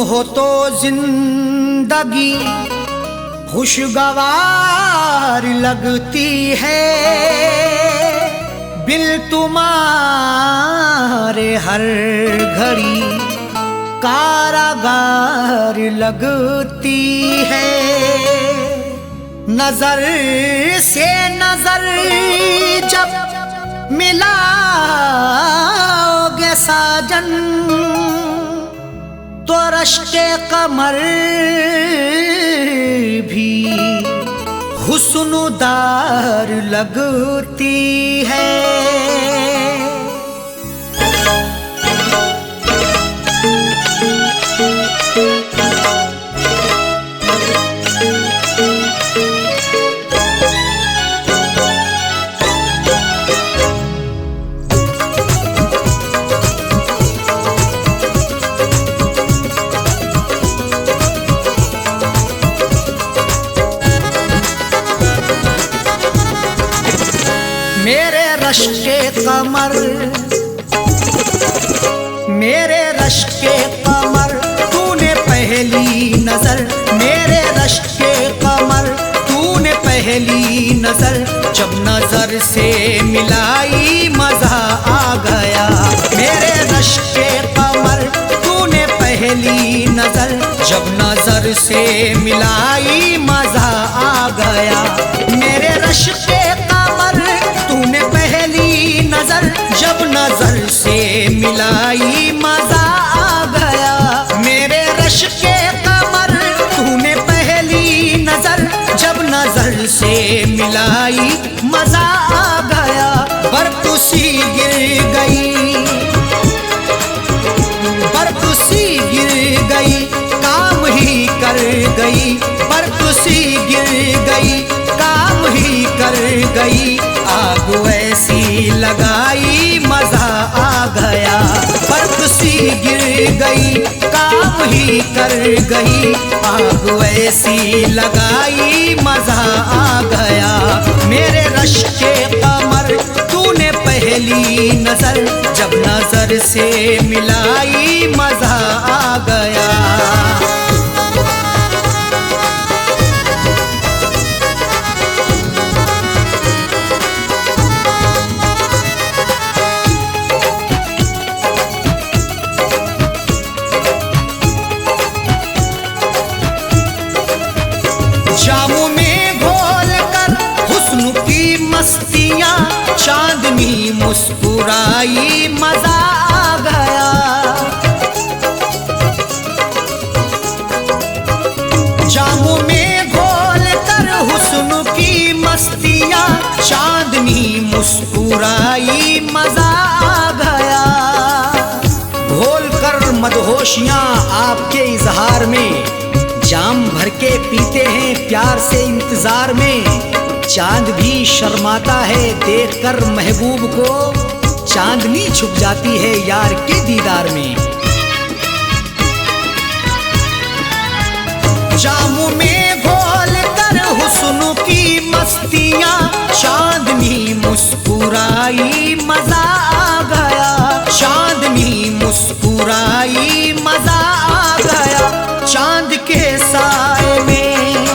हो तो जिंदगी खुशगवार लगती है, बिल तुम्हारे हर घड़ी कारागार लगती है। नजर से नजर जब मिलाओगे साजन, तो रश्के कमर भी हुस्नुदार लगती है। मेरे रश्के कमर, मेरे रश्के कमर, तूने पहली नजर, मेरे रश्के कमर, तूने पहली नजर, जब नजर से मिलाई मजा आ गया। मेरे रश्के कमर, तूने पहली नजर, जब नजर से मिलाई मजा आ गया। मेरे रश्के कमर, तूने पहली नजर, जब नजर से मिलाई मजा आ गया। मेरे रश्के कमर, तूने पहली नजर, जब नजर से मिलाई मजा आ गया। बर्फ सी गिर गई, बर्फ सी गिर गई, काम ही कर गई, बर्फ सी गिर गई, काम ही कर गई। आग ऐसी लगाई मजा आ गया, बर्फ सी गिर गई, काम ही कर गई। आग ऐसी लगाई मजा आ गया। मेरे रश्के कमर, तूने पहली नजर, जब नजर से मिलाई मजा आ गया। जामों में घोल कर हुस्न की मस्तियां, चांदनी मुस्कुराई मजा आ गया। जामों में घोल कर हुस्न की मस्तियां, चांदनी मुस्कुराई मजा आ गया। घोल कर मदहोशियां आपके इजहार में, जाम भर के पीते हैं प्यार से इंतजार में। चांद भी शर्माता है देखकर महबूब को, चांदनी छुप जाती है यार के दीदार में। जामों में घोल कर हुस्न की मस्तियां, चांदनी मुस्कुराई मजा आ गया। चांदनी मुस्कुराई मजा आ गया। चांद के साए में,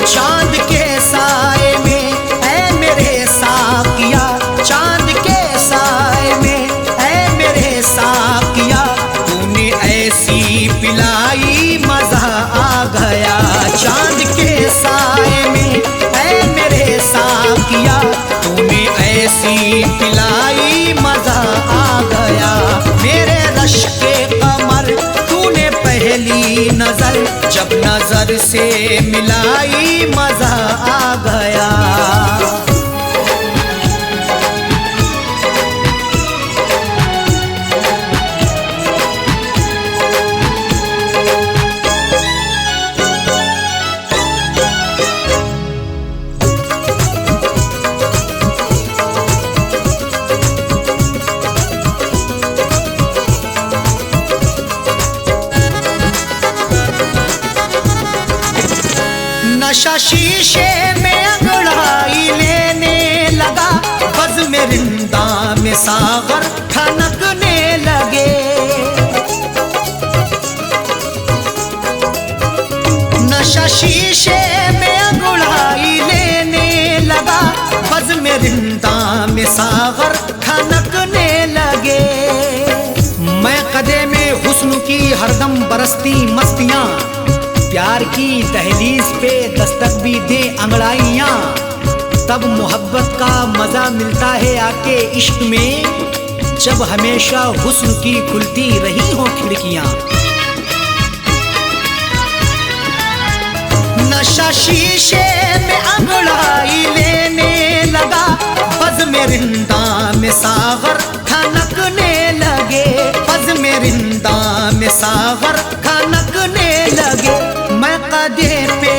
चांद के साए में, ऐ मेरे साकिया, चांद के साए में, ऐ मेरे साकिया, तूने ऐसी पिलाई मजा आ गया। चांद के साए में, ऐ मेरे साकिया, तूने ऐसी पिलाई मजा आ गया। मेरे रश्के कमर, पहली नजर, जब नजर से मिलाई मजा आ गया। नशा शीशे में अंगड़ाई लेने लगा, बज़ में रिंदा में सागर ठनकने लगे। नशा शीशे में अंगड़ाई लेने लगा, बज़ में रिंदा में सागर खनकने लगे। मैं कदे में हुस्न की हरदम बरसती मस्तियां, प्यार की दहलीज पे दस्तक भी दे अंगड़ाइयां, तब मोहब्बत का मजा मिलता है आके इश्क में, जब हमेशा हुस्न की खुलती रही हो खिड़कियां। नशा शीशे में अंगड़ाई लेने लगा, बज़ में रिंदा में सागर खनकने लगे, बज़ में रिंदा में सागर खनकने लगे। मैं कदे पे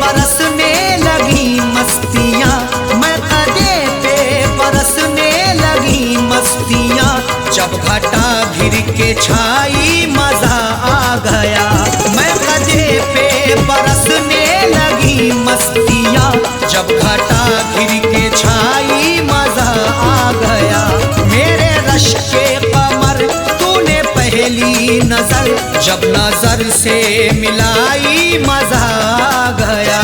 बरसने लगी मस्तियाँ, मैं कदे पे बरसने लगी मस्तियाँ, जब घटा घिर के छाई मजा आ गया। मैं कदे पे बरसने लगी मस्तियाँ, जब घटा घिर के छाई मजा आ गया। मेरे रश के कमर तूने पहली नजर, जब नजर से मिलाई मजा आ गया।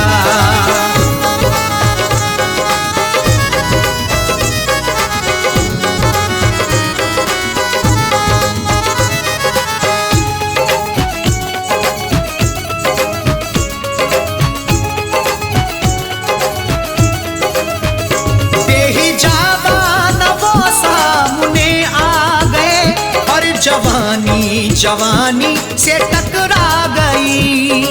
जवानी जवानी से टकरा गई,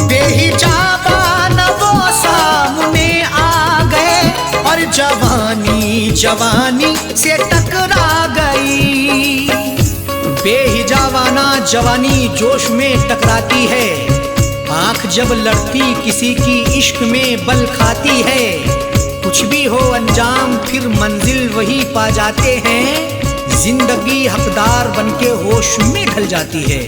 बेहिजाबान वो सामने आ गए, और जवानी जवानी से टकरा गई। बेहिजाबाना जवानी जोश में टकराती है, आंख जब लड़ती किसी की इश्क में बल खाती है। कुछ भी हो अंजाम फिर मंजिल वही पा जाते हैं, जिंदगी हकदार बनके होश में ढल जाती है।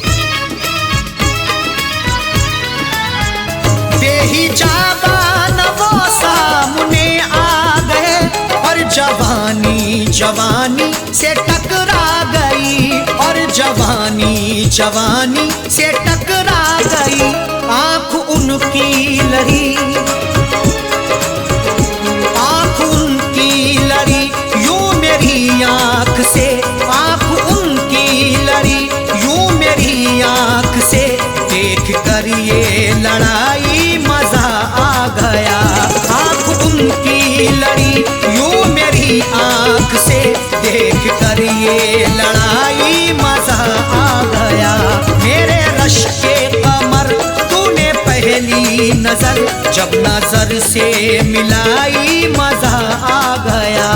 बेहिजाबान वो सामने आ गए, और जवानी जवानी से टकरा गई, और जवानी जवानी से टकरा गई। आंख उनकी लड़ी, यूं मेरी आंख से, आंख उनकी लड़ी यूं मेरी आंख से, देख कर ये लड़ाई मजा आ गया। आंख उनकी लड़ी यूं मेरी आंख से, देख कर ये लड़ाई मजा आ गया। मेरे रश के कमर तूने पहली नजर, जब नजर से मिलाई मजा आ गया।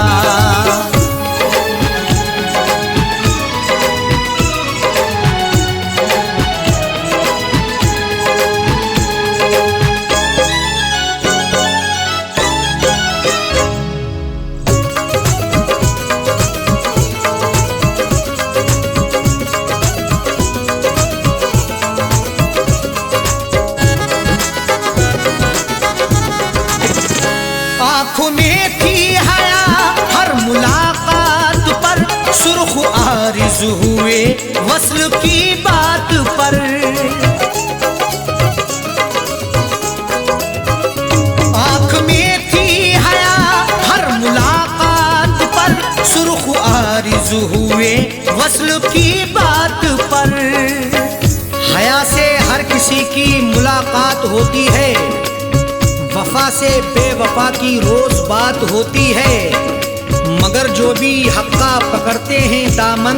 आँखों में थी हया हर मुलाकात पर, सुर्ख आरिज़ हुए वस्ल की बात पर। आँख में थी हया हर मुलाकात पर, सुर्ख आरिज़ हुए वस्ल की बात पर। हया से हर किसी की मुलाकात होती है, वफा से बेवफा की रोज बात होती है, मगर जो भी हक्का पकड़ते हैं दामन,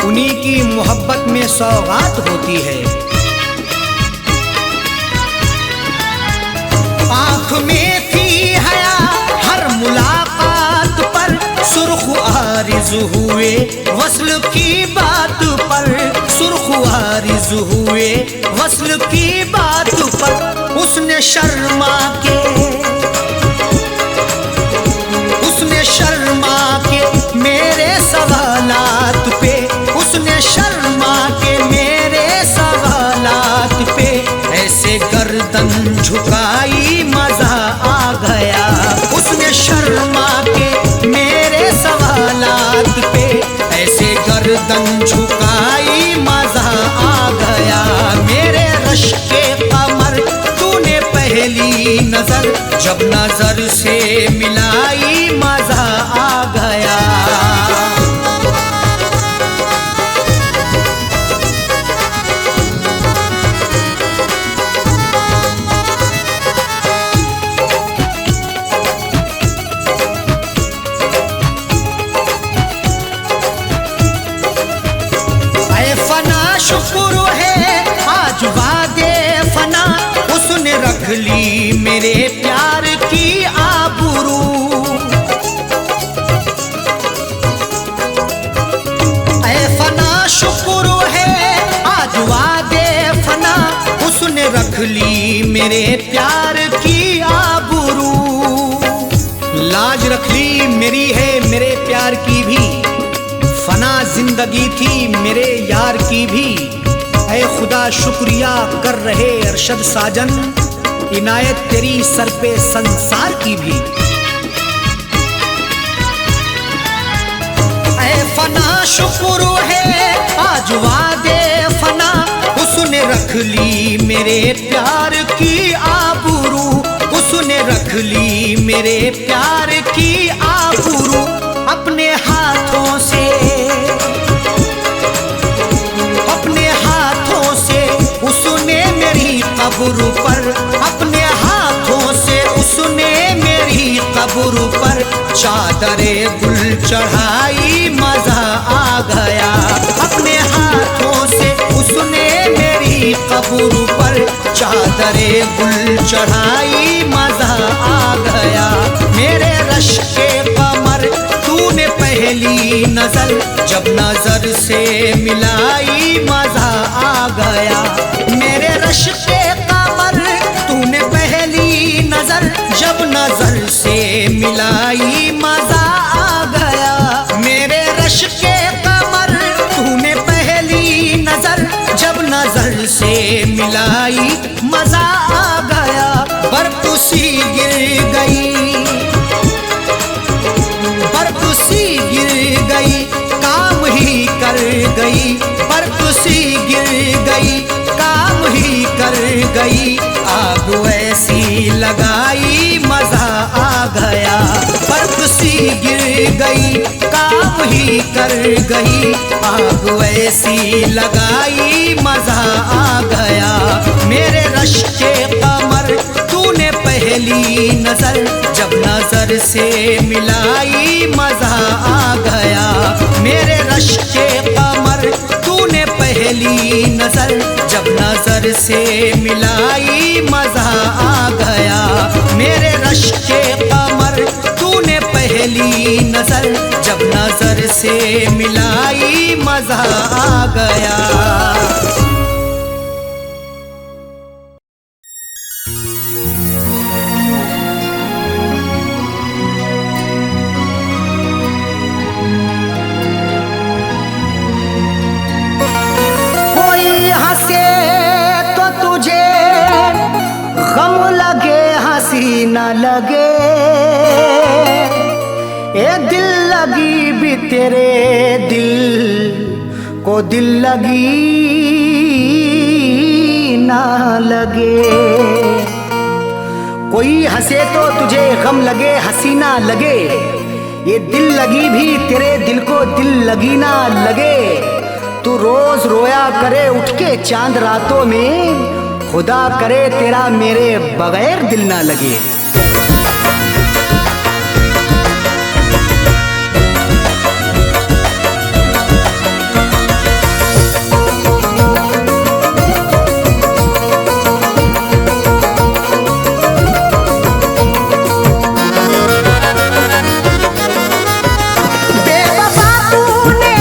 उन्हीं की मोहब्बत में सौगात होती है। आँख में थी हया हर मुलाकात पर, सुर्ख आरिज़ हुए वस्ल की बात पर, सुर्ख आरिज़ हुए वस्ल की बात पर। उसने शर्मा के, उसने शर्मा के मेरे सवालात पे, उसने शर्मा के मेरे सवालात पे, ऐसे गर्दन झुकाई मजा आ गया। उसने शर्मा के मेरे सवाल जब नजर से मिलाई मजा आ गया। शुक्र है आज वादे फना, उसने रख ली मेरे प्यार की आबरू। ऐ फना शुक्र है आज वादे फना, उसने रख ली मेरे प्यार की आबरू। लाज रख ली मेरी है मेरे प्यार की भी, फना जिंदगी थी मेरे यार की भी। ऐ खुदा शुक्रिया कर रहे अरशद साजन, इनायत तेरी सर पे संसार की भी। ऐ फना शुक्र है आज वादे फना, उसने रख ली मेरे प्यार की आबरू। उसने रख ली मेरे प्यार की आबरू। अपने हाथों से उसने मेरी कब्र पर, अपने हाथों से उसने मेरी कब्र पर चादरे गुल चढ़ाई मजा आ गया। अपने हाथों से उसने मेरी कब्र पर चादरे गुल चढ़ाई मजा आ गया। मेरे रश के कमर तूने पहली नजर, जब नजर से मिलाई मजा आ गया। मेरे रश के कमर तूने पहली नजर, जब नजर से मिलाई मजा आ गया। मेरे रश के कमर तूने पहली नजर, जब नजर से मिलाई मजा आ गया। बरकुसी गिर गई, बरकुसी गिर गई, काम ही कर गई। बरकुसी गिर गई, काम ही कर गई। आग ऐसी लगाई मजा आ गया। बरकुसी गिर गई, काम ही कर गई। आग ऐसी लगाई मजा आ गया। मेरे रश के कमर तूने पहली नजर, जब नजर से मिलाई मजा आ गया। मेरे रश के कमर तूने पहली नजर, जब नजर से मिलाई मजा आ गया। मेरे रश के कमर तूने पहली नजर, जब नजर से मिलाई मजा आ गया। न लगे ए दिल लगी भी तेरे दिल को दिल लगी ना लगे। कोई हंसे तो तुझे गम लगे हंसी ना लगे, ये दिल लगी भी तेरे दिल को दिल लगी ना लगे। तू रोज रोया करे उठ के चांद रातों में, खुदा करे तेरा मेरे बगैर दिल ना लगे। बेवफा तूने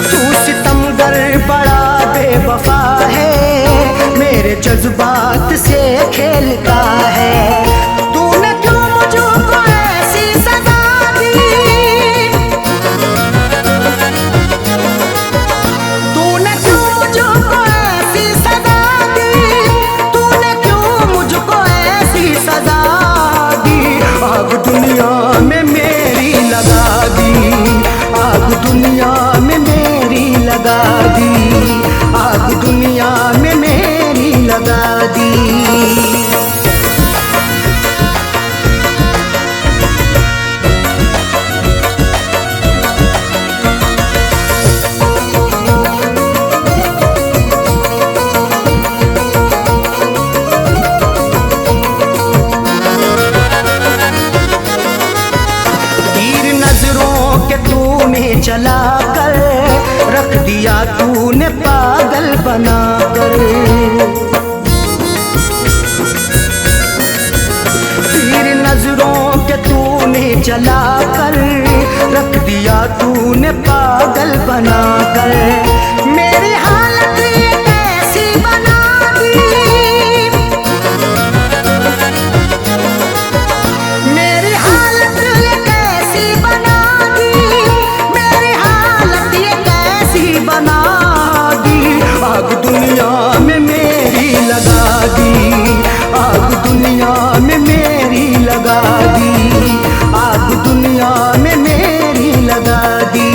तू सितमगर बड़ा बेवफा है, मेरे जज्बात से खेलता है। तूने क्यों मुझको ऐसी सजा दी, तूने क्यों मुझको ऐसी सजा दी, तूने क्यों मुझको ऐसी सजा दी। आग दुनिया में मेरी लगा दी, आग दुनिया में मेरी लगा दी, आग दुनिया में मेरी लगा दी। तीर नजरों के तूने चला कर रख दिया, तूने पागल बना कर। तीर नजरों के तूने चला कर रख दिया, तूने पागल बना कर। मेरी हालत ये कैसी बना दी, मेरी हालत ये कैसी बना दी, मेरी हालत ये कैसी बना दी। आग दुनिया में मेरी लगा दी, आग दुनिया में मेरी लगा दी, आग दुनिया में मेरी लगा दी।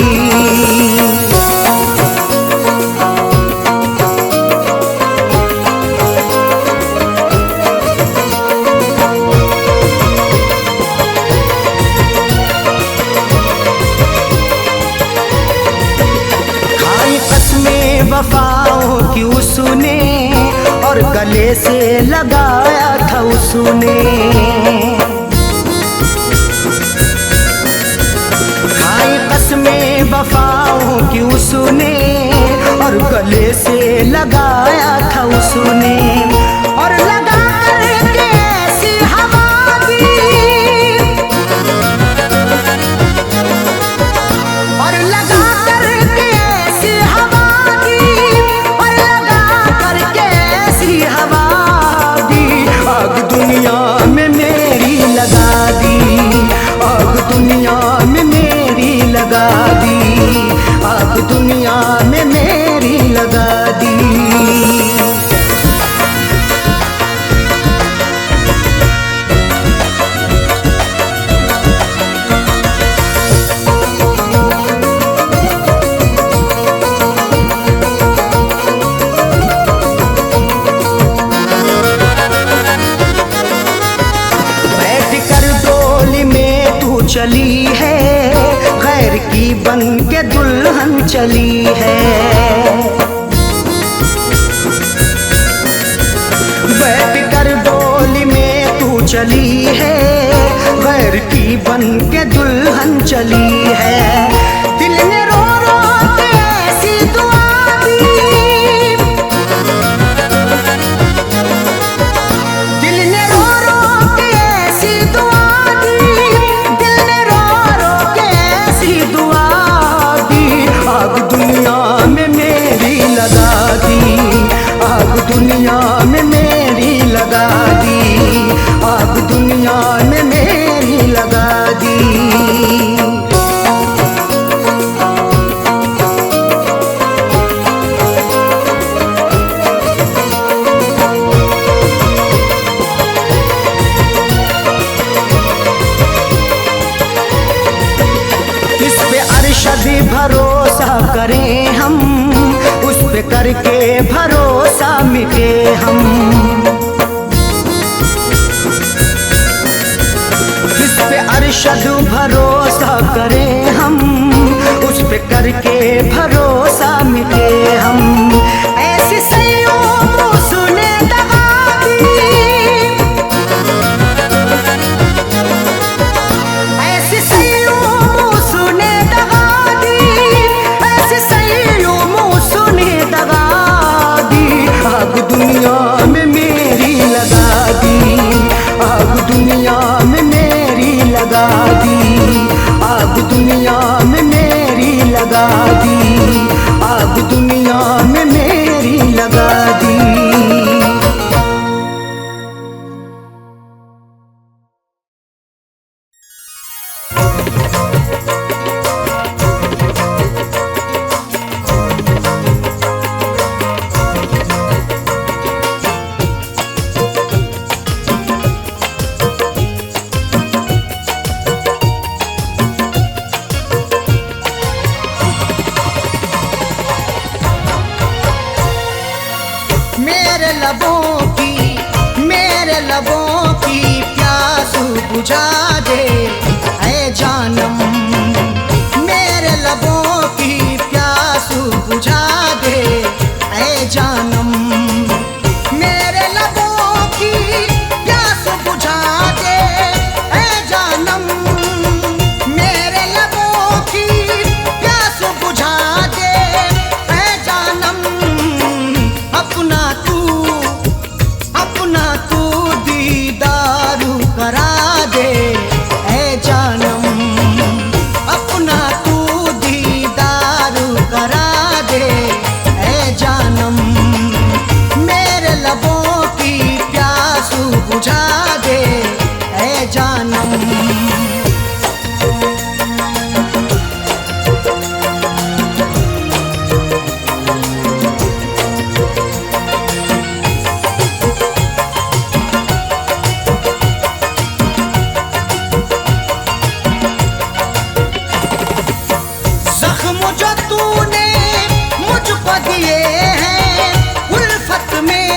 खाई कसमें वफाओं की उसने, और गले से लगाया था उसने। खाई कसमें वफाओं की उसने, और गले से लगाया था उसने। और लगा करके ऐसी हवा दी, और लगा करके ऐसी हवा दी, और लगा करके ऐसी हवा दी। आग दुनिया में मेरी लगा दी, आग दुनिया में मेरी लगा दी, आग दुनिया में मेरी लगा दी। बैठ कर डोली में तू चली है, गैर की बन के दुल्हन चली है। बैठ कर डोली में तू चली है, गैर की बन के दुल्हन चली है। दिल ने रो रो के ऐसी दुआ दी, दिल ने रो रो के ऐसी दुआ दी, दिल ने रो रो के ऐसी दुआ दी। आग दुनिया में मेरी लगा दी, आग दुनिया में मेरी लगा दी, आग दुनिया में मेरी लगा दी। इस पे अरशद भरोसा करें हम, उस पे करके भरोसा मिटे हम। इस पे अरशद भरोसा करें हम, उस पे करके भरोसा मिटे हम। ऐसी सैयों सुने दगा दी, ऐसी सैयों सुने दगा दी, ऐसी सैयों सुने दगा दी। आग दुनिया में मेरी लगा दी, आग दुनिया में मेरी लगा दी, बुझा दे ऐ जानम, मेरे लबों की प्यास बुझा दे ऐ जानम, मेरे लबों की प्यास बुझा दे ऐ जानम, मेरे लबों की प्यास बुझा दे ऐ जानम, अपना तू दीदारू करा दे ऐ जानम, अपना तू दीदारू करा दे ऐ जानम, मेरे लबों की प्यास बुझा दे ऐ जानम। जख्म जो तूने मुझको दिए हैं उल्फत में,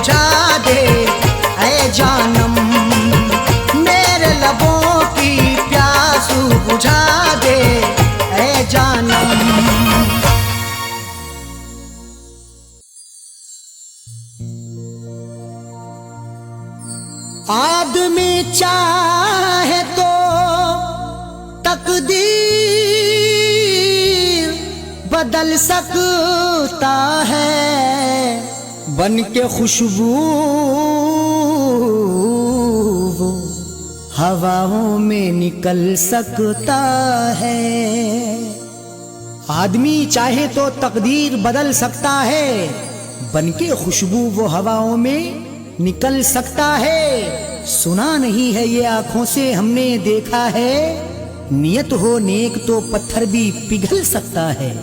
बुझा दे ऐ जानम, मेरे लबों की प्यास बुझा दे ऐ जानम। आदमी चाहे तो तकदीर बदल सकता है, बन के खुशबू वो हवाओं में निकल सकता है। आदमी चाहे तो तकदीर बदल सकता है, बनके खुशबू वो हवाओं में निकल सकता है। सुना नहीं है ये आंखों से हमने देखा है, नियत हो नेक तो पत्थर भी पिघल सकता है।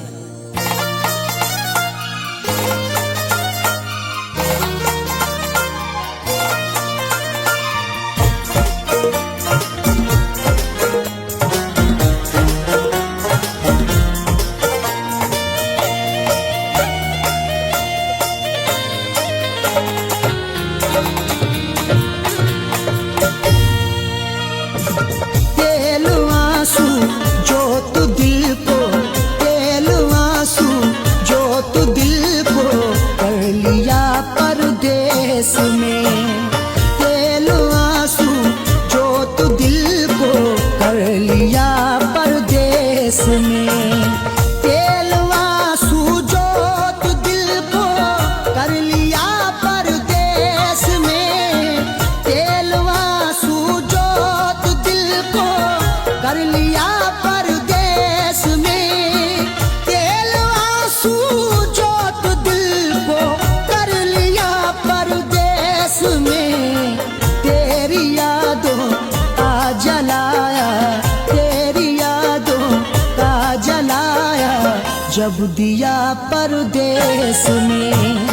जब दिया परदेस में,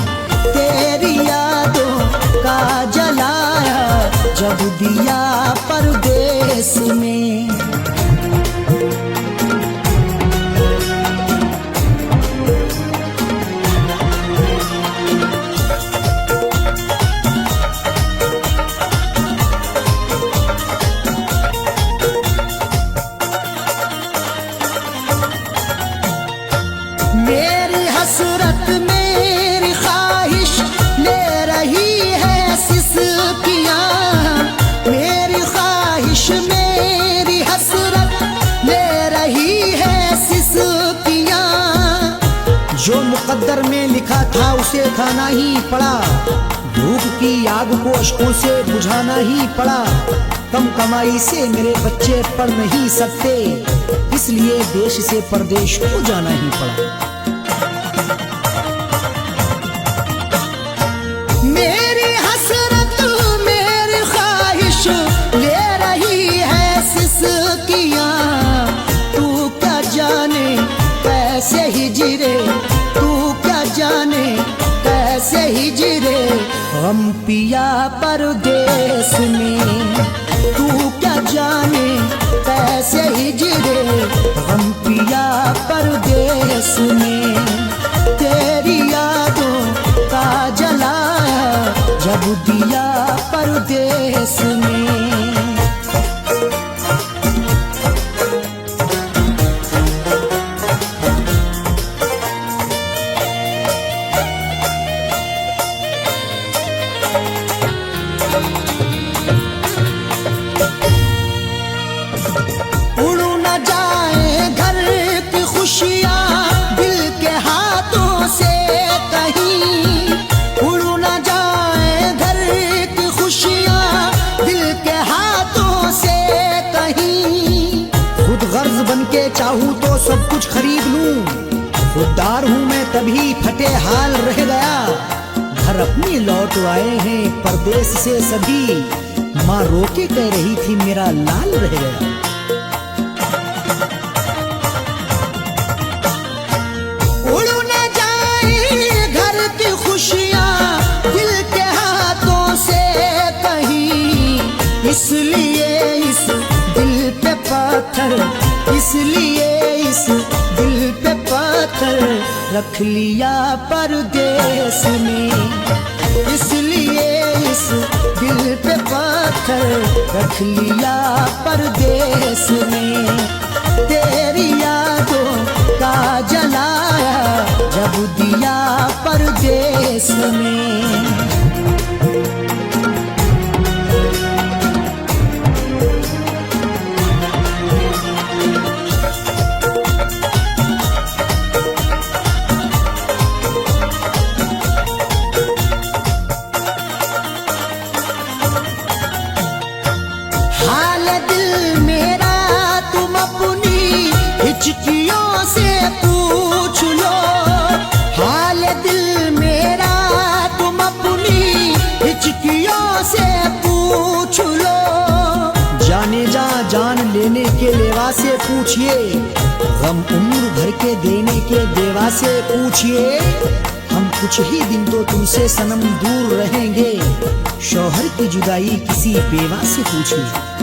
तेरी यादों का जलाया जब दिया परदेस में। मेरी हसरत मेरी ख्वाहिश ले रही है सिसकियाँ, मेरी ख्वाहिश मेरी हसरत ले रही है सिसकियाँ। जो मुकद्दर में लिखा था उसे खाना ही पड़ा, भूख की आग को अश्कों से बुझाना ही पड़ा। कम कमाई से मेरे बच्चे पढ़ नहीं सकते, इसलिए देश से परदेश को जाना ही पड़ा। मेरी हसरत मेरी ख्वाहिश ले रही है सिसकियाँ, तू क्या जाने कैसे हिजरे, तू क्या जाने कैसे हिजरे गम पिया परदेस में। तू क्या जाने कैसे हिजरे गम पिया परदेस में। तेरी यादों का जलाया जब दिया परदेस में। उड़ न जाए घर की खुशियाँ दिल के हाथों से कहीं, उड़ न जाए घर की खुशियाँ दिल के हाथों से कहीं। खुद गर्ज बन के चाहूँ तो सब कुछ खरीद लूं, खुददार हूँ मैं तभी फटे हाल रह गया। घर अपने लौट आए हैं परदेश से सभी, माँ रोके कह रही थी मेरा लाल रह गया। उड़ न जाए घर की खुशियाँ दिल के हाथों से कहीं, इसलिए इस दिल पे पत्थर, इसलिए इस दिल पे पत्थर रख लिया परदेस में। इसलिए आखिर रख लिया परदेस में। तेरी यादों का जलाया जब दिया परदेस में। हिचकियों से पूछ लो हाल दिल मेरा, तुम अपनी हिचकियों से पूछ लो। जाने जा जान लेने के लेवा से पूछिए, गम उम्र भर के देने के देवा से पूछिए। हम कुछ ही दिन तो तुमसे सनम दूर रहेंगे, शौहर की जुदाई किसी बेवा से पूछिए।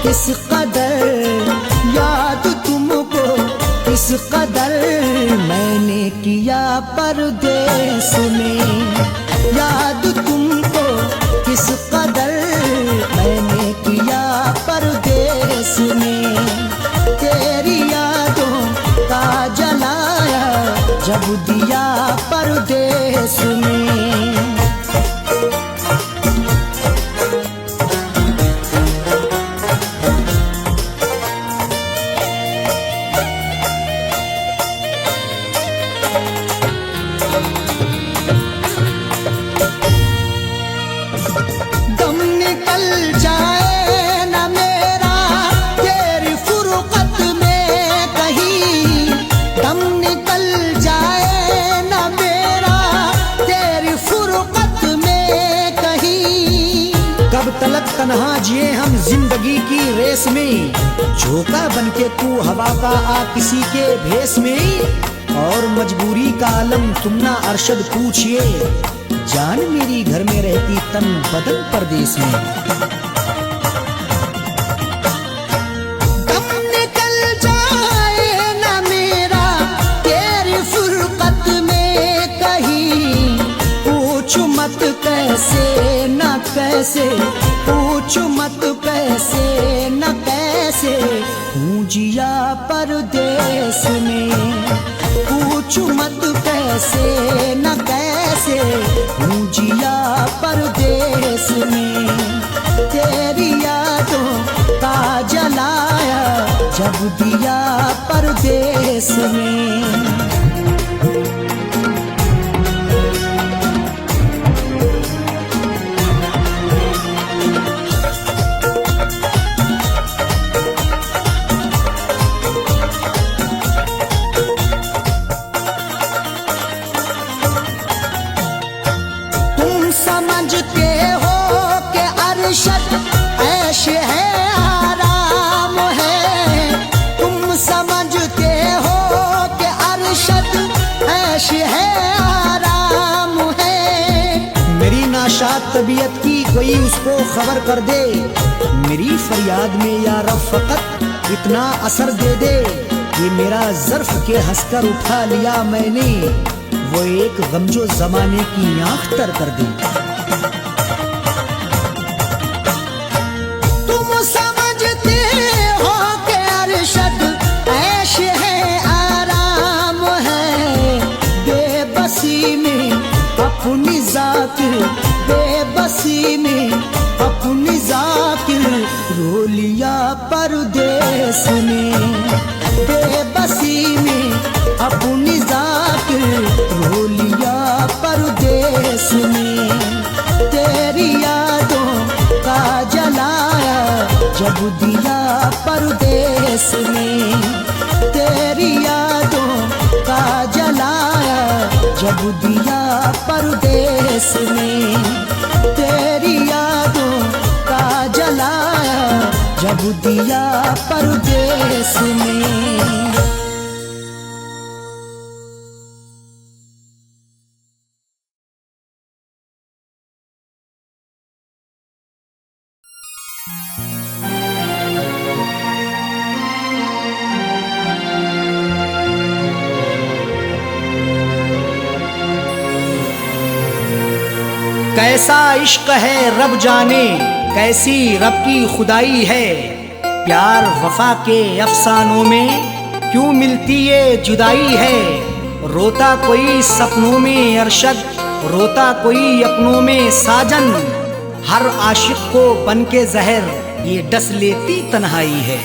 किस कदर याद तुमको, किस कदर मैंने किया परदेस में। याद तुमको किस कदर मैंने किया परदेस में। तेरी यादों का जलाया जब दिया परदेस में। तलक तन्हा जिए हम जिंदगी की रेस में, झोंका बनके तू हवा का आ किसी के भेस में। और मजबूरी का आलम तुम ना अरशद पूछिए, जान मेरी घर में रहती तन बदन परदेस में। दम निकल जाए ना मेरा तेरी फुरकत में कहीं, पूछ मत कैसे न कैसे, पूछ मत कैसे न कैसे हूँ जिया परदेस में। पूछ मत कैसे न कैसे हूँ जिया परदेस में। तेरी यादों का जलाया जब दिया परदेस में। समझते हो कि अरशद ऐश है आराम है, तुम समझते हो कि अरशद ऐश है आराम है। मेरी नाशाद तबीयत की कोई उसको खबर कर दे, मेरी फरियाद में या रब फकत इतना असर दे दे। ये मेरा ज़र्फ के हंसकर उठा लिया मैंने, वो एक गम जो जमाने की आंख तर कर दे। तुम समझते हो कि अरशद ऐश है आराम है, बेबसी में अपनी जाकिर, बेबसी में अपनी जाकिर रो लिया परदेस में। बेबसी में अपनी जाकिर रो लिया परदेस में। तेरी यादों का जलाया जब दिया परदेस में। तेरी यादों का जलाया जब दिया परदेस में। तेरी यादों का जलाया जब दिया परदेस में। कैसा इश्क है रब जाने, कैसी रब की खुदाई है। प्यार वफा के अफसानों में क्यों मिलती ये जुदाई है। रोता कोई सपनों में अरशद, रोता कोई अपनों में साजन। हर आशिक को बन के जहर ये डस लेती तन्हाई है।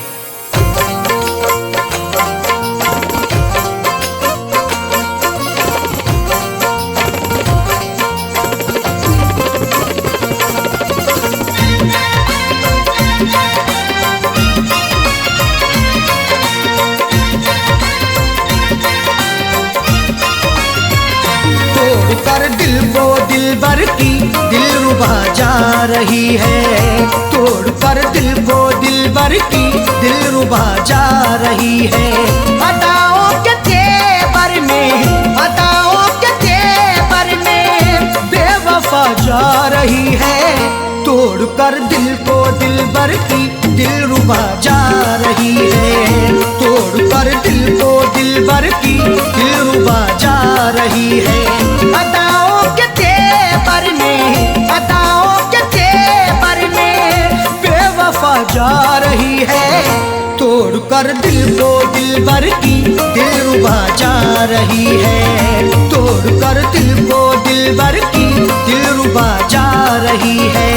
कर दिल को दिलबर की दिलरुबा जा रही है। तोड़ कर दिल को दिलबर की दिलरुबा जा रही है। अदाओं के तेवर में, अदाओं के तेवर में बेवफा जा रही है। तोड़ कर दिल को दिलबर की दिलरुबा जा रही है। तोड़ कर दिल को दिलबर की दिलरुबा जा रही है। अदाओं के तेवर में, अदाओं के तेवर में बेवफा जा रही है। तोड़ कर दिल को दिलबर की दिलरुबा जा रही है। तोड़ कर दिल को दिलबर की दिलरुबा जा रही है।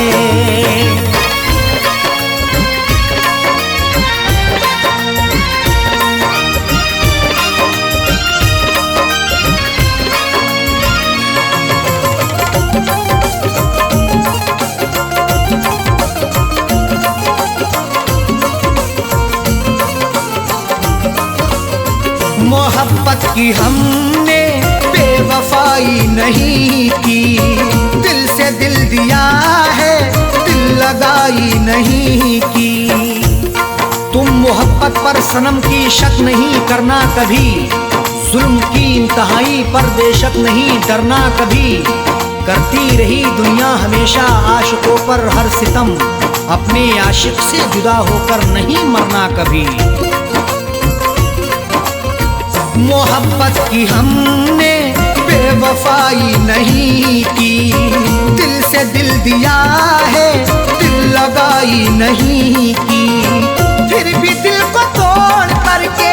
मोहब्बत की हमने बेवफाई नहीं की। दिल से दिल दिया है, दिल लगाई नहीं की। तुम मोहब्बत पर सनम की शक नहीं करना कभी। जुल्म की इंतहाई पर बेशक नहीं डरना कभी। करती रही दुनिया हमेशा आशिकों पर हर सितम। अपने आशिक से जुदा होकर नहीं मरना कभी। मोहब्बत की हमने बेवफाई नहीं की। दिल से दिल दिया है, दिल लगाई नहीं की। फिर भी दिल को तोड़ करके,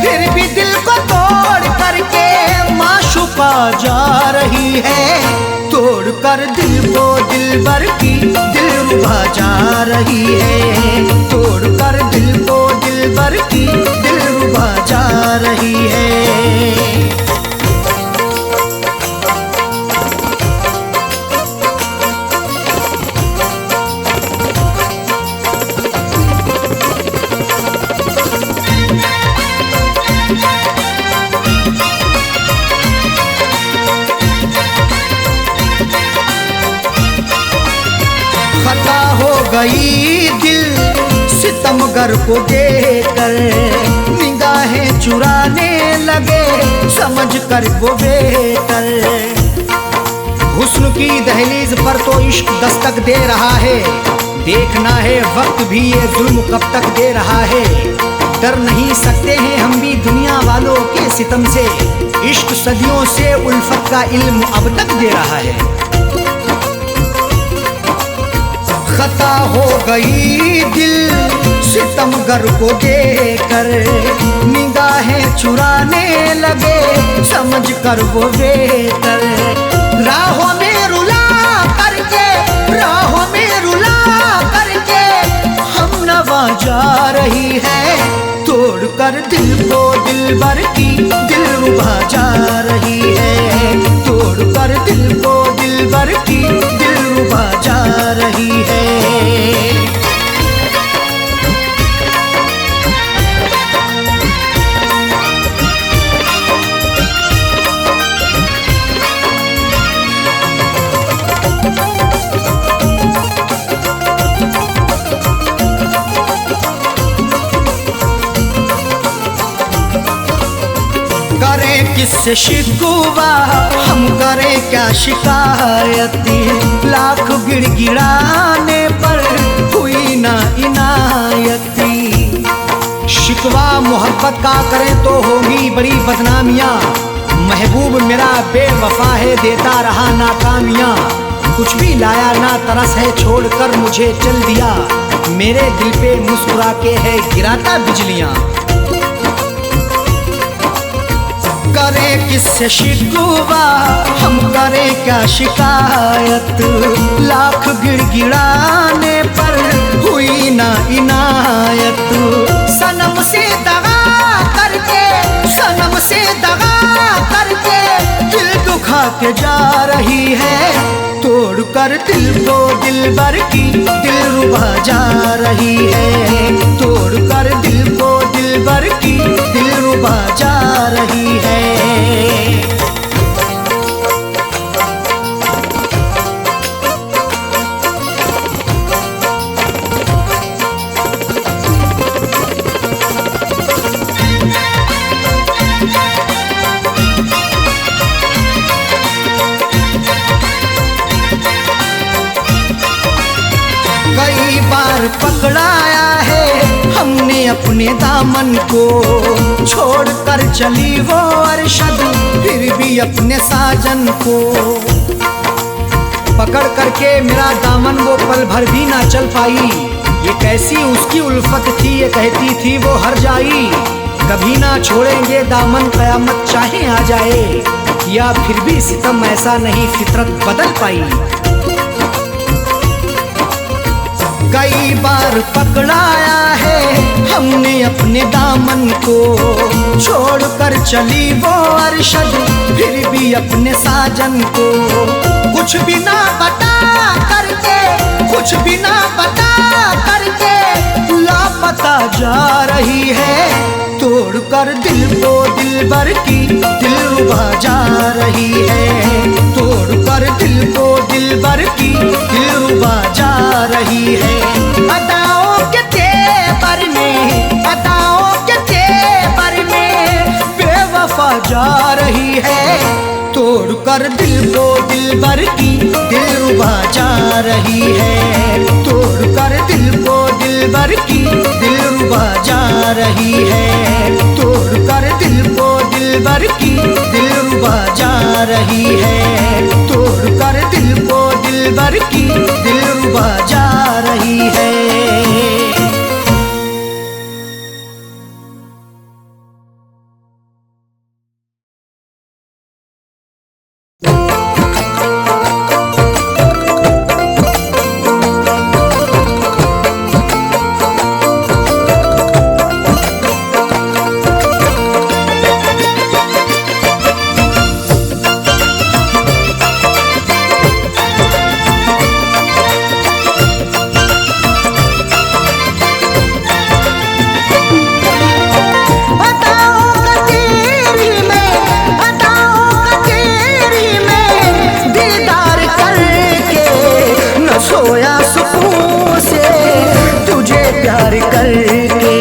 फिर भी दिल को तोड़ करके माशूका जा रही है। तोड़ कर दिल को दिलबर की दिलरुबा जा रही है। तोड़ कर दिल को दिलबर की दिलरुबा जा रही है। खता हो गई दिल सितमगर को देखकर। निगाहें चुराने लगे समझ कर वो बेहतर। हुस्न की दहलीज पर तो इश्क दस्तक दे रहा है। देखना है वक्त भी ये जुल्म कब तक दे रहा है। डर नहीं सकते हैं हम भी दुनिया वालों के सितम से। इश्क सदियों से उल्फत का इल्म अब तक दे रहा है। खता हो गई दिल सितमगर को देखकर। निगाहें चुराने लगे समझ कर वो बेहतर। राहों में रुला करके, राहों में रुला करके हम नवा जा रही है। तोड़ कर दिल को दिलबर की दिलरुबा जा रही है। तोड़ कर दिल को दिलबर की दिलरुबा जा रही है। करें किससे शिकवा, हम करें क्या शिकायती। लाख गिड़गिड़ाने पर हुई ना इनायती। शिकवा मोहब्बत का करें तो होगी बड़ी बदनामियाँ। महबूब मेरा बेवफा है देता रहा नाकामियाँ। कुछ भी लाया ना तरस है, छोड़कर मुझे चल दिया। मेरे दिल पे मुस्कुरा के है गिराता बिजलियां। करें किससे शिकवा, हम करें क्या शिकायत। लाख गिड़गिड़ाने पर हुई ना इनायत। सनम से दगा करके, सनम से दगा करके दिल दुखा के जा रही है। तोड़ कर दिल को दिलबर की दिलरुबा जा रही है। तोड़ कर दिल को दिलबर की दिलरुबा जा रही है। कई बार पकड़ाया है हमने अपने दामन को। छोड़ कर चली वो अरशद, फिर भी अपने साजन को। पकड़ करके मेरा दामन वो पल भर भी ना चल पाई। ये कैसी उसकी उल्फत थी, ये कहती थी वो हर जाई। कभी ना छोड़ेंगे दामन, कयामत चाहे आ जाए। या फिर भी सितम ऐसा नहीं, फितरत बदल पाई। कई बार पकड़ाया है हमने अपने दामन को। छोड़ कर चली वो अरशद, फिर भी अपने साजन को। कुछ भी ना बता करके, कुछ भी ना बता करके लापता जा रही है। तोड़ कर दिल को दिलबर की दिलरुबा जा रही है। तोड़ कर दिल को दिलबर की दिलरुबा जा रही है। अदाओं के तेवर में, अदाओं के तेवर में बेवफा जा रही है। तोड़ कर दिल को दिलबर की दिलरुबा जा रही है। तोड़ कर दिल को दिलबर की दिलरुबा जा रही है। तोड़ कर दिल को दिलबर की दिलरुबा जा रही है। तोड़ कर दिल को दिलबर की दिलरुबा जा रही है। सोया सुकून से तुझे प्यार करके,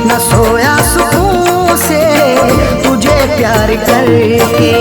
न सोया सुकून से तुझे प्यार करके।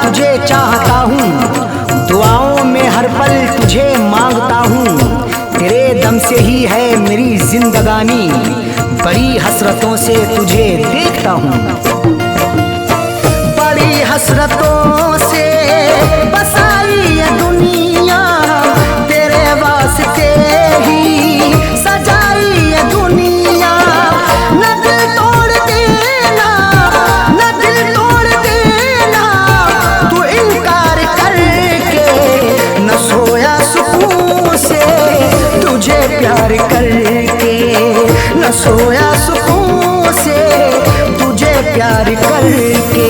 तुझे चाहता हूँ, दुआओं में हर पल तुझे मांगता हूँ। तेरे दम से ही है मेरी जिंदगानी, बड़ी हसरतों से तुझे देखता हूँ। बड़ी हसरतों से बसाई ये दुनिया, तेरे वास्ते ही सजाई ये दुनिया। न दिल तोड़ देना, न दिल तोड़ देना तू इनकार करके, न सोया सुकून से तुझे प्यार करके, न सोया प्यार करके।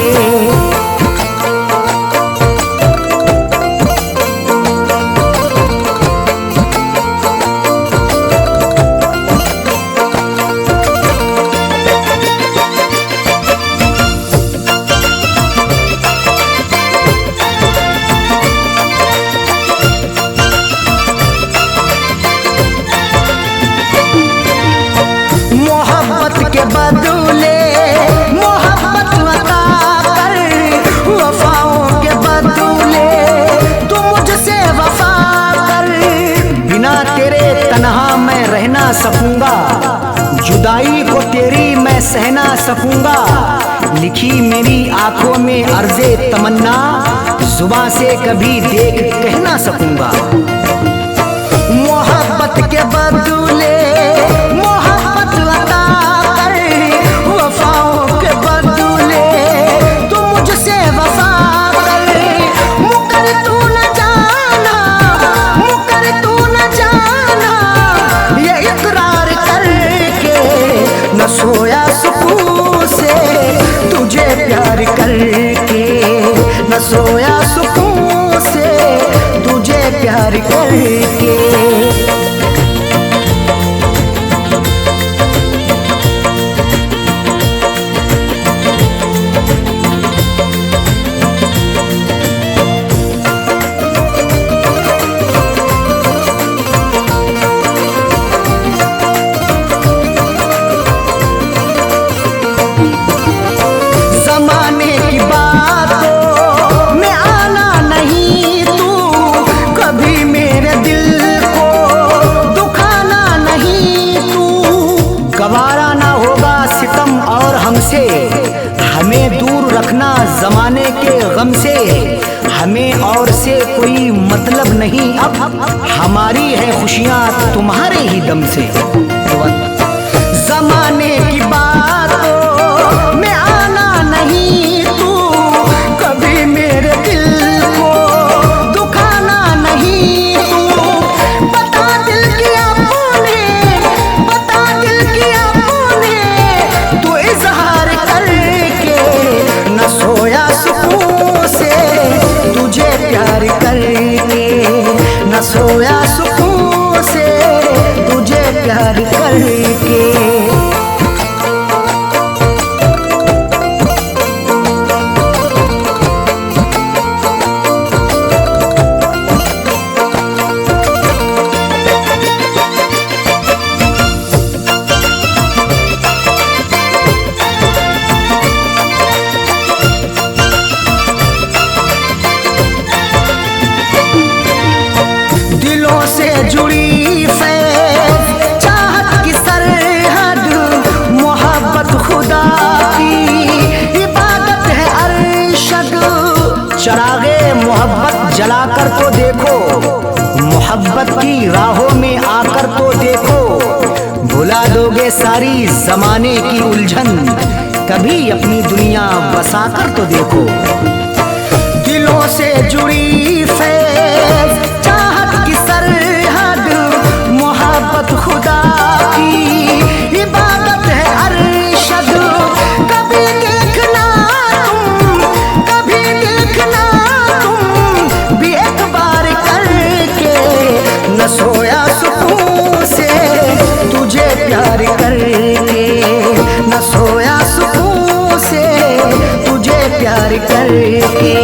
मोहब्बत के बदले मोहब्बत अता कर, वफाओं के बदले तू मुझसे वफा कर। बिना तेरे तन्हा मैं रह ना सकूंगा, जुदाई को तेरी मैं सह ना सकूंगा। लिखी मेरी आंखों में अर्ज़े तमन्ना, जुबां से कभी देख कह ना सकूंगा। मोहब्बत के बदले मोहब्बत अता कर, वफाओं के बदले तू मुझसे वफा कर। मुकर तू न जाना, मुकर तू न जाना, ये इकरार करके न सोया सुकून से तुझे प्यार करके, न सोया सुकून से तुझे प्यार करके। जमाने की बातों में आना नहीं तू, कभी मेरे दिल को दुखाना नहीं तू। गवारा ना होगा सितम और हमसे, हमें दूर रखना जमाने के गम से। हमें और से कोई मतलब नहीं अब, हमारी है खुशियाँ तुम्हारे ही दम से। जमाने की बातों में आना नहीं तू, कभी मेरे दिल को दुखाना नहीं तू। बता दिल किया तूने, बता दिल किया तूने, तू इजहार करके न सोया सुकून से तुझे प्यार करके, न सोया सुकून से तुझे प्यार करके। दिलों से जुड़ी फैज़ चाहत की सरहद, मोहब्बत खुदा की इबादत है अरशद। चरागे मोहब्बत जलाकर तो देखो, मोहब्बत की राहों में आकर तो देखो। भुला दोगे सारी जमाने की उलझन, कभी अपनी दुनिया बसाकर तो देखो। दिलों से जुड़ी फैज़ चाहत की सरहद, मोहब्बत खुदा की इबादत है अरशद। कभी देखना तुम, कभी देखना तुम भी एक बार करके, न सोया सुकून से तुझे प्यार करके, न सोया सुकून से तुझे प्यार करके।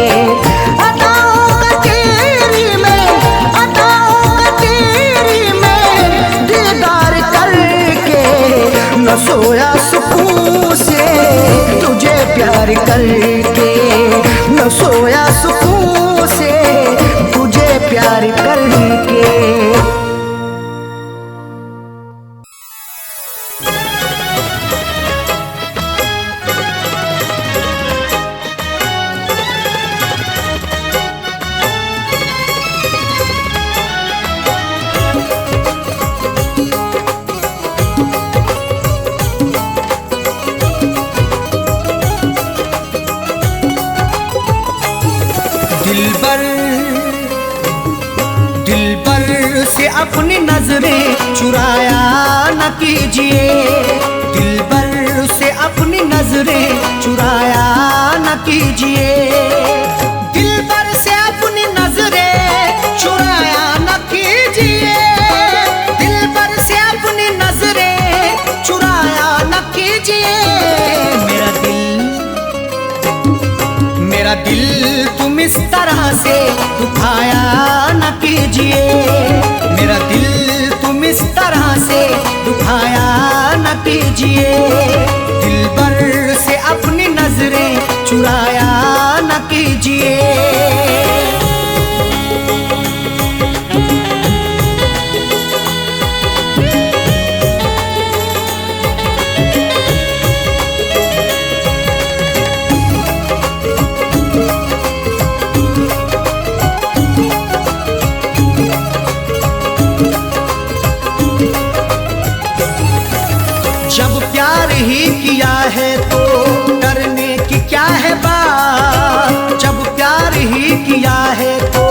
अताओं का तेरी में, अताओं का तेरी में दीदार करके, न सोया सुकून से तुझे प्यार करके, न सोया सुकून से तुझे प्यार करके। दिलबर से अपनी नजरें चुराया न कीजिए, दिलबर से अपनी नजरें नजरें चुराया न कीजिए। दिलबर से अपनी नजरें चुराया न कीजिए। दिलबर से अपनी नजरें चुराया न कीजिए। मेरा दिल तुम इस तरह से दुखाया न कीजिए। मेरा दिल तुम इस तरह से दुखाया न कीजिए। दिलबर से अपनी नजरें चुराया न कीजिए। जब प्यार ही किया है तो डरने की क्या है बात। जब प्यार ही किया है तो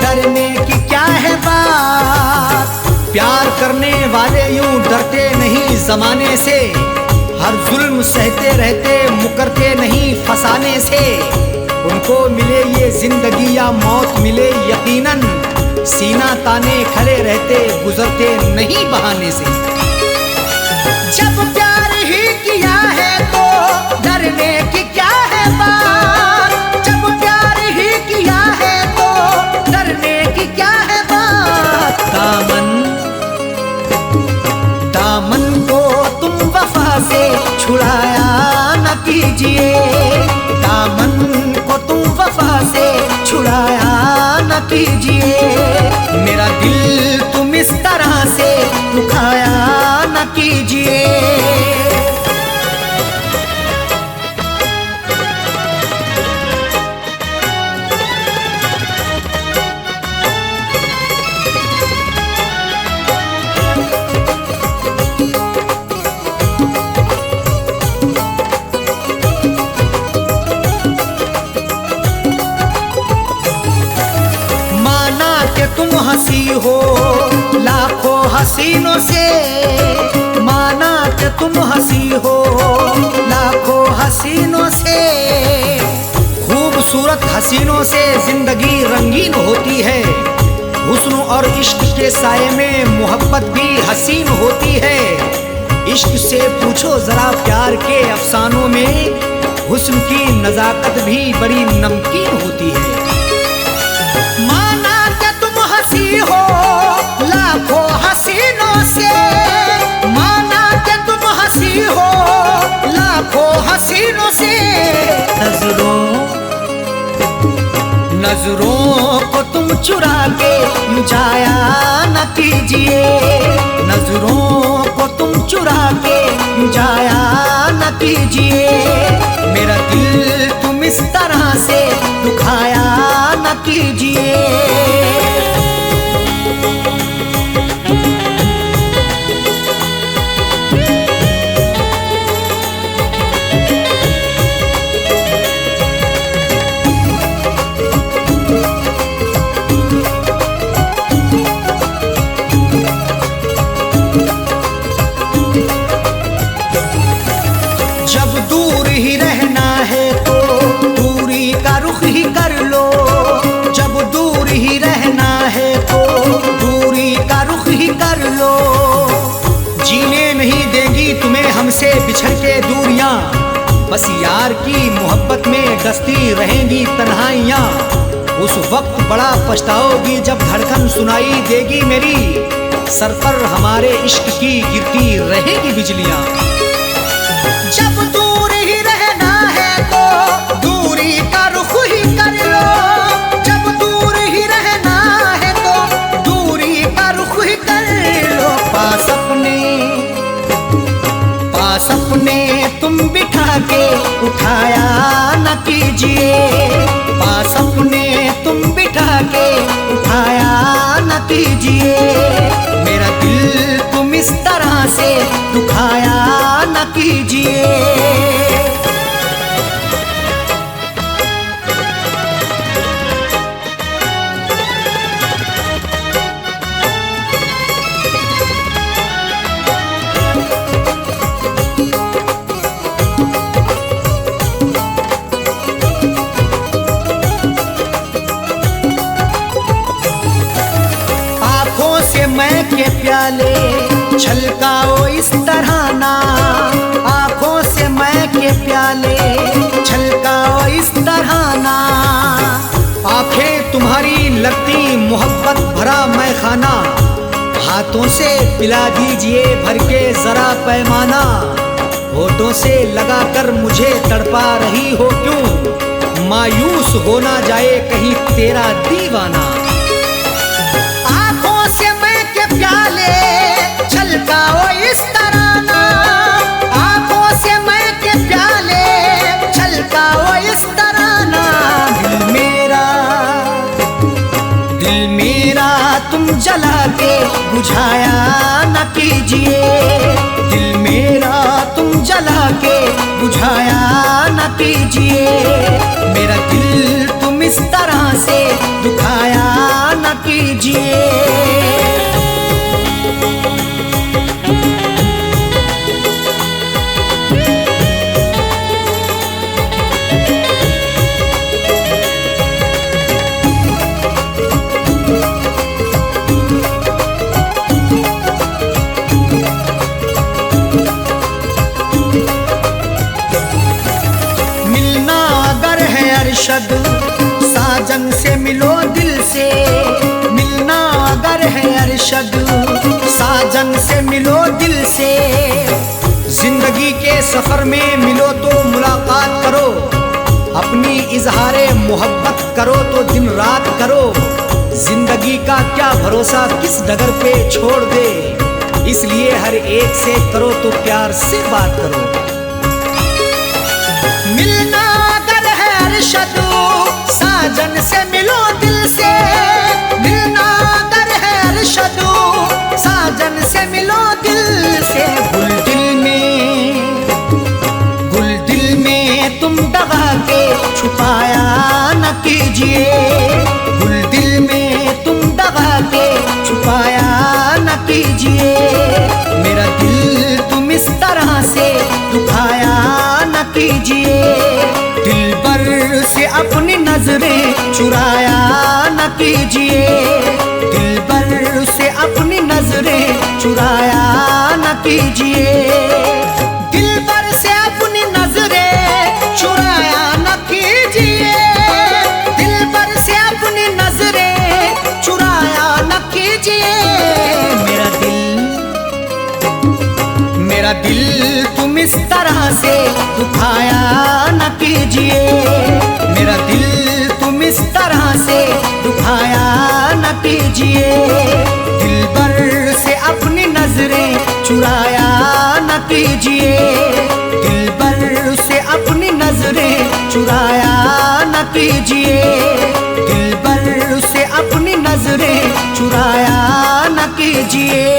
डरने की क्या है बात। प्यार करने वाले यूं डरते नहीं जमाने से। हर जुल्म सहते रहते मुकरते नहीं फसाने से। उनको मिले ये जिंदगी या मौत मिले यकीनन। सीना ताने खड़े रहते गुजरते नहीं बहाने से। जब प्यार ही किया है तो डरने की क्या है बात। जब प्यार ही किया है तो डरने की क्या है बात। दामन को तुम वफा से छुड़ाया न कीजिए। दामन को तुम वफा से छुड़ाया न कीजिए। मेरा दिल तुम इस तरह से दुखाया न कीजिए। माना कि तुम हंसी हो लाखों हसीनों से। माना कि तुम हंसी हो लाखों हसीनों से। खूबसूरत हसीनों से जिंदगी रंगीन होती है। हुस्न और इश्क के साये में मोहब्बत भी हसीन होती है। इश्क से पूछो जरा प्यार के अफसानों में। हुस्न की नजाकत भी बड़ी नमकीन होती है। माना कि तुम हंसी हो लाखों हसीनों से। माना कि तुम हंसी हो लाखों हसीनों से। नजरों को तुम चुरा के जाया न कीजिए। नजरों को तुम चुरा के जाया न कीजिए। मेरा दिल तुम इस तरह से दुखाया न कीजिए। जब दूर ही रहना है तो दूरी का रुख ही कर लो। जब दूर ही रहना है तो दूरी का रुख ही कर लो। जीने नहीं देगी तुम्हें हमसे बिछड़ के दूरियां। बस यार की मोहब्बत में डसती रहेंगी तन्हाइयां। उस वक्त बड़ा पछताओगी जब धड़कन सुनाई देगी मेरी। सर पर हमारे इश्क की गिरती रहेगी बिजलियां। जब दूर ही रहना है तो दूरी का रुख ही कर लो। जब दूर ही रहना है तो दूरी का रुख ही कर लो। पास अपने तुम बिठा के उठाया न कीजिए। पास अपने तुम बिठा के उठाया न कीजिए। मेरा दिल तुम इस तरह से दुखाया न कीजिए। छलकाओ इस तरह ना आंखों से मैं के प्याले, छलकाओ इस तरह ना। आंखें तुम्हारी लगती मोहब्बत भरा मैं खाना, हाथों से पिला दीजिए भर के जरा पैमाना। होठों से लगाकर मुझे तड़पा रही हो क्यों, मायूस हो ना जाए कहीं तेरा दीवाना। आंखों से मैं के प्याले, छलकाओ इस तरह ना। आंखों से मैं के प्याले, छलकाओ इस तरह ना। दिल मेरा तुम जला के बुझाया न कीजिए, दिल मेरा तुम जला के बुझाया न कीजिए। मेरा दिल तुम इस तरह से दुखाया न कीजिए। अरशद साजन से मिलो दिल से, मिलना अगर है अरशद साजन से मिलो दिल से। जिंदगी के सफर में मिलो तो मुलाकात करो, अपनी इजहारे मोहब्बत करो तो दिन रात करो। जिंदगी का क्या भरोसा किस डगर पे छोड़ दे, इसलिए हर एक से करो तो प्यार से बात करो। मिलना अरशद साजन से मिलो दिल से, मिलना अगर है अरशद साजन से मिलो दिल से। गुल दिल में तुम दबा के छुपाया न कीजिए, गुल दिल में तुम दबा के छुपाया न कीजिए। मेरा दिल तुम इस तरह से दुखाया न कीजिए। दिल पर से अपनी नजरें चुराया न कीजिए, दिल पर से अपनी नजरें चुराया न कीजिए। दिल पर से अपनी नजरें चुराया न कीजिए, दिल पर से अपनी नजरें चुराया न कीजिए। मेरा दिल तुम इस तरह से दुखाया न कीजिए, मेरा दिल तुम इस तरह से दुखाया न कीजिए। दिल पर से अपनी नजरें चुराया न कीजिए, दिल पर से अपनी नजरें चुराया न कीजिए। दिल पर से अपनी नजरें चुराया न कीजिए।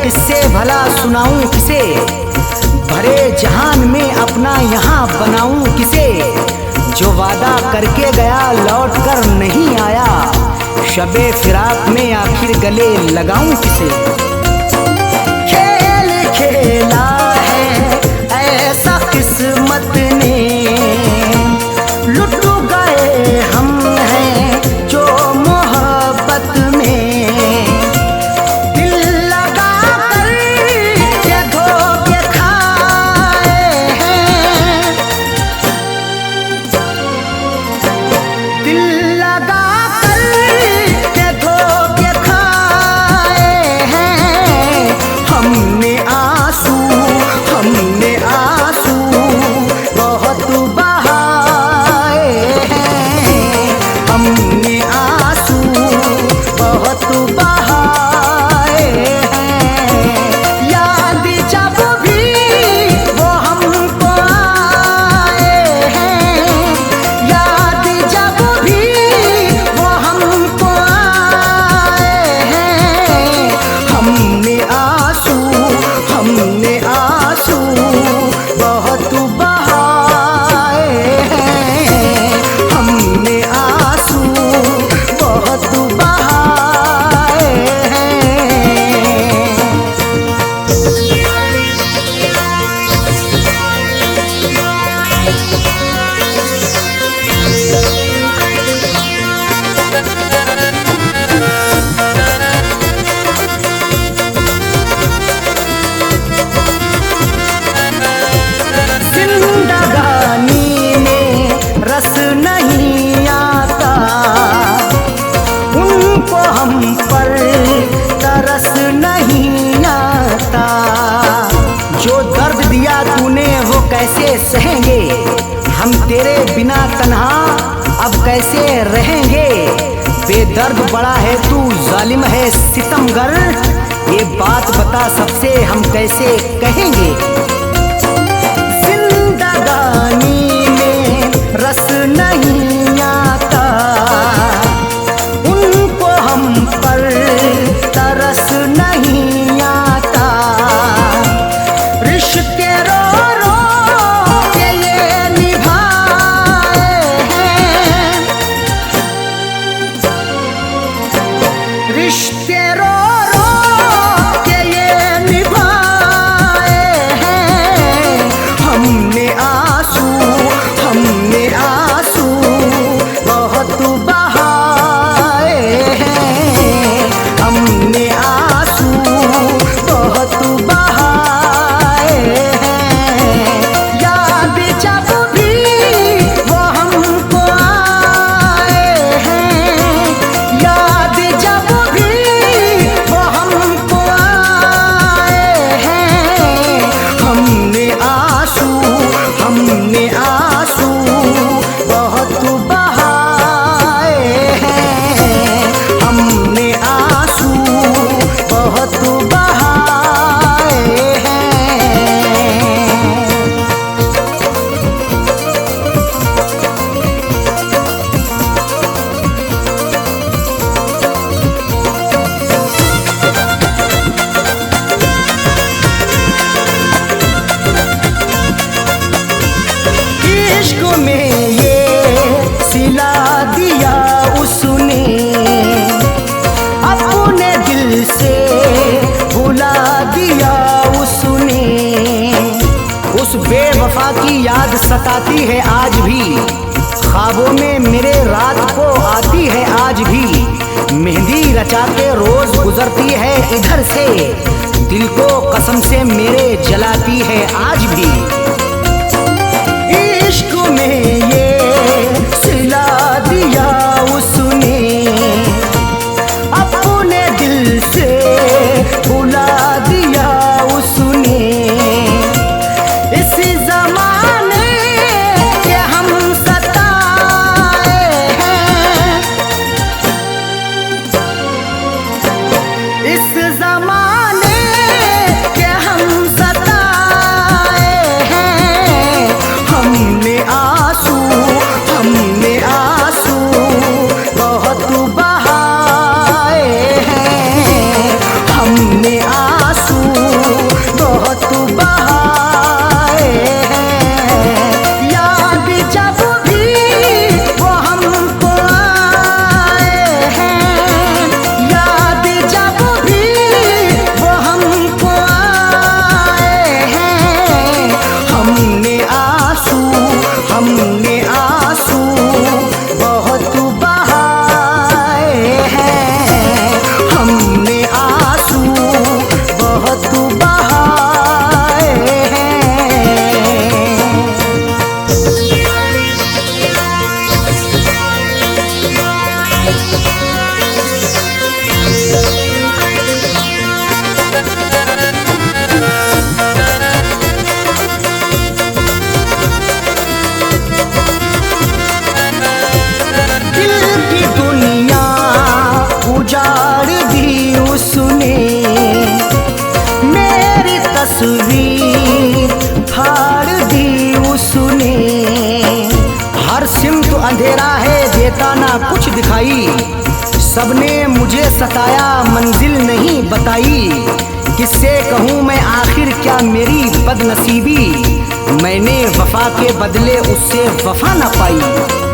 किससे भला सुनाऊं किसे, भरे जहान में अपना यहाँ बनाऊं किसे। जो वादा करके गया लौट कर नहीं आया, शबे फिराक में आखिर गले लगाऊं किसे। खेल खेला है ऐसा किस्मत ने, लुट गए हम हैं जो मोहब्बत में। दिल लगा कर के धोखे खाए हैं, दिल लगा कर के धोखे खाए हैं। हमने आंसू बहुत बहाए हैं, हमने आंसू बहुत बहाए हैं। याद जब भी वो हमको आए हैं, याद जब भी वो हमको आए हैं। हमने आंसू बहुत बहाए हैं, हमने आंसू बहुत बहाए हैं। जिंदगानी में रस नहीं आता, उनको हम पर तरस नहीं आता। जो दर्द दिया तूने वो कैसे सहेंगे, हम तेरे बिना तन्हा अब कैसे रहेंगे। बेदर्द बड़ा है तू जालिम है सितमगर, ये बात बता सबसे हम कैसे कहेंगे। जिंदगानी में रस नहीं आता, उनको हम पर तरस नहीं आता। रिश्ते रो रो के ये निभाए हैं, रिश्ते रो रो के ये निभाए हैं। हमने आंसू बहुत बहाए हैं, हमने आंसू बहुत बहाए हैं। याद जब भी वो हमको आए हैं, याद जब भी वो हमको आए हैं। हमने आंसू बहुत बहाए हैं, हमने आंसू बहुत बहाए हैं। इश्क में ये सिला दिया उसने, अपने दिल से भुला दिया उसने। उस बेवफा की याद सताती है आज भी, ख्वाबों में मेरे रात को आती है आज भी। मेहंदी रचा के रोज गुजरती है इधर से, दिल को कसम से मेरे जलाती है आज भी। इश्क में ये सिला दिया उसने, अपने दिल से भुला दिया उसने। इस जमाने के हम सताए हैं, इस जमाने के हम सताए हैं। हमने आंसू फाड़ दी उसने, मेरी तस्वीर फाड़ दी उसने। हर सिमत अंधेरा है देता ना कुछ दिखाई, सबने मुझे सताया मंजिल नहीं बताई। किससे कहूँ मैं आखिर क्या मेरी बदनसीबी, मैंने वफा के बदले उससे वफा न पाई।